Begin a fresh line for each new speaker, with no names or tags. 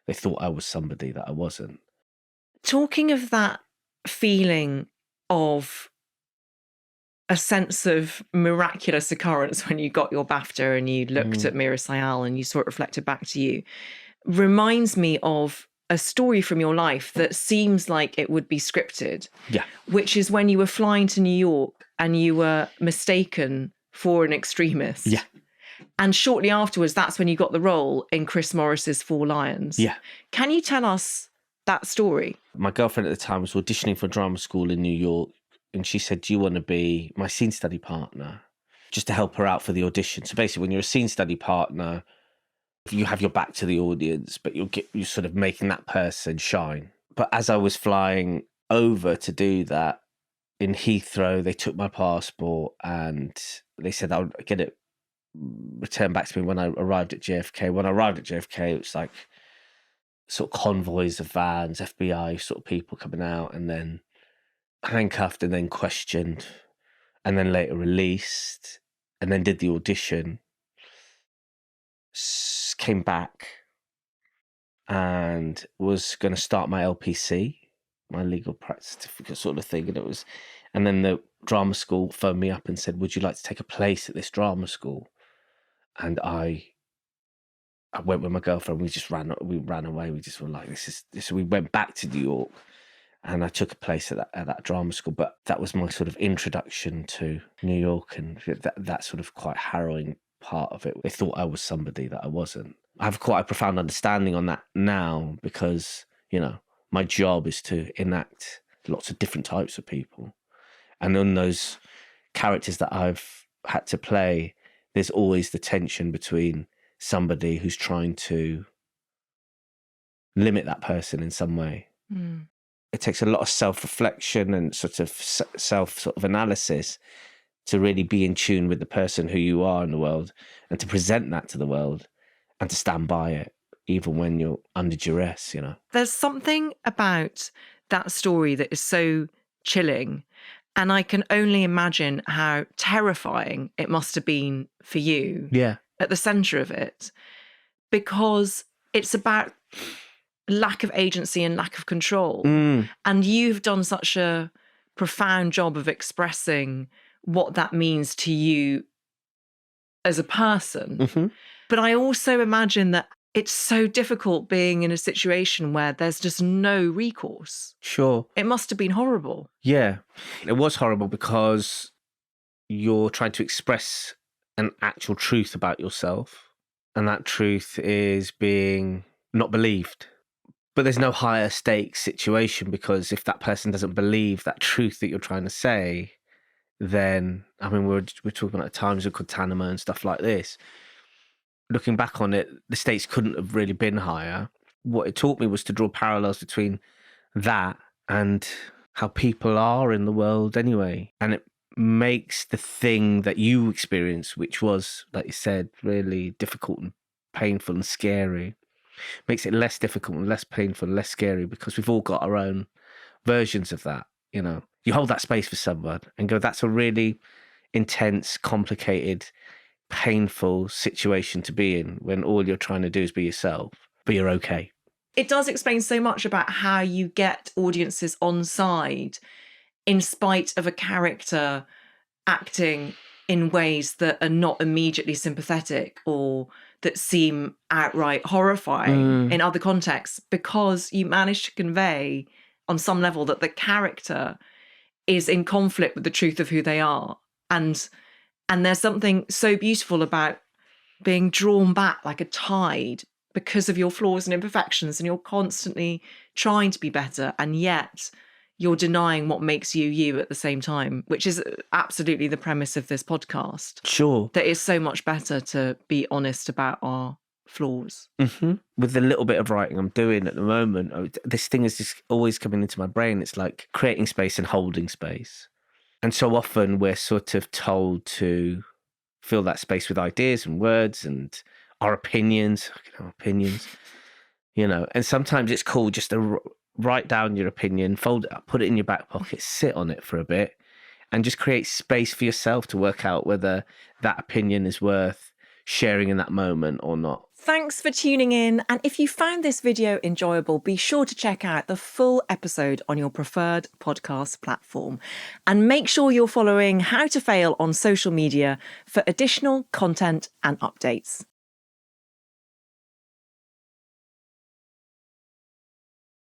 They thought I was somebody that I wasn't.
Talking of that feeling of a sense of miraculous occurrence when you got your BAFTA and you looked at Mira Sayal and you saw it reflected back to you, reminds me of a story from your life that seems like it would be scripted.
Yeah.
Which is when you were flying to New York and you were mistaken for an extremist.
Yeah.
And shortly afterwards, that's when you got the role in Chris Morris's Four Lions.
Yeah.
Can you tell us that story?
My girlfriend at the time was auditioning for drama school in New York, and she said, do you want to be my scene study partner? Just to help her out for the audition. So basically, when you're a scene study partner, you have your back to the audience, but you're sort of making that person shine. But as I was flying over to do that in Heathrow, they took my passport and they said I'll get it returned back to me when I arrived at JFK. When I arrived at JFK, it was like sort of convoys of vans, FBI sort of people coming out, and then handcuffed and then questioned and then later released, and then did the audition, came back and was going to start my LPC, my legal practice certificate sort of thing. And then the drama school phoned me up and said, would you like to take a place at this drama school? And I went with my girlfriend. We ran away. We just were like, this. We went back to New York, and I took a place at that drama school. But that was my sort of introduction to New York, and that sort of quite harrowing part of it. They thought I was somebody that I wasn't. I have quite a profound understanding on that now because, my job is to enact lots of different types of people. And on those characters that I've had to play, there's always the tension between somebody who's trying to limit that person in some way. Mm. It takes a lot of self-reflection and sort of analysis to really be in tune with the person who you are in the world and to present that to the world and to stand by it, even when you're under duress,
There's something about that story that is so chilling. And I can only imagine how terrifying it must have been for you at the centre of it, because it's about lack of agency and lack of control. Mm. And you've done such a profound job of expressing what that means to you as a person. Mm-hmm. But I also imagine that it's so difficult being in a situation where there's just no recourse.
Sure.
It must have been horrible.
Yeah, it was horrible because you're trying to express an actual truth about yourself, and that truth is being not believed. But there's no higher stakes situation, because if that person doesn't believe that truth that you're trying to say, then, we're talking about times of Guantanamo and stuff like this. Looking back on it, the stakes couldn't have really been higher. What it taught me was to draw parallels between that and how people are in the world anyway. And it makes the thing that you experienced, which was, like you said, really difficult and painful and scary, makes it less difficult and less painful and less scary, because we've all got our own versions of that. You hold that space for someone and go, that's a really intense, complicated, painful situation to be in, when all you're trying to do is be yourself, but you're okay.
It does explain so much about how you get audiences on side in spite of a character acting in ways that are not immediately sympathetic or that seem outright horrifying in other contexts, because you manage to convey on some level that the character is in conflict with the truth of who they are. And there's something so beautiful about being drawn back like a tide because of your flaws and imperfections, and you're constantly trying to be better, and yet you're denying what makes you you at the same time, which is absolutely the premise of this podcast.
Sure.
That it's so much better to be honest about our flaws.
Mm-hmm. With the little bit of writing I'm doing at the moment, this thing is just always coming into my brain. It's like creating space and holding space. And so often we're sort of told to fill that space with ideas and words and our opinions, and sometimes it's cool just to write down your opinion, fold it up, put it in your back pocket, sit on it for a bit, and just create space for yourself to work out whether that opinion is worth sharing in that moment or not.
Thanks for tuning in. And if you found this video enjoyable, be sure to check out the full episode on your preferred podcast platform. And make sure you're following How to Fail on social media for additional content and updates.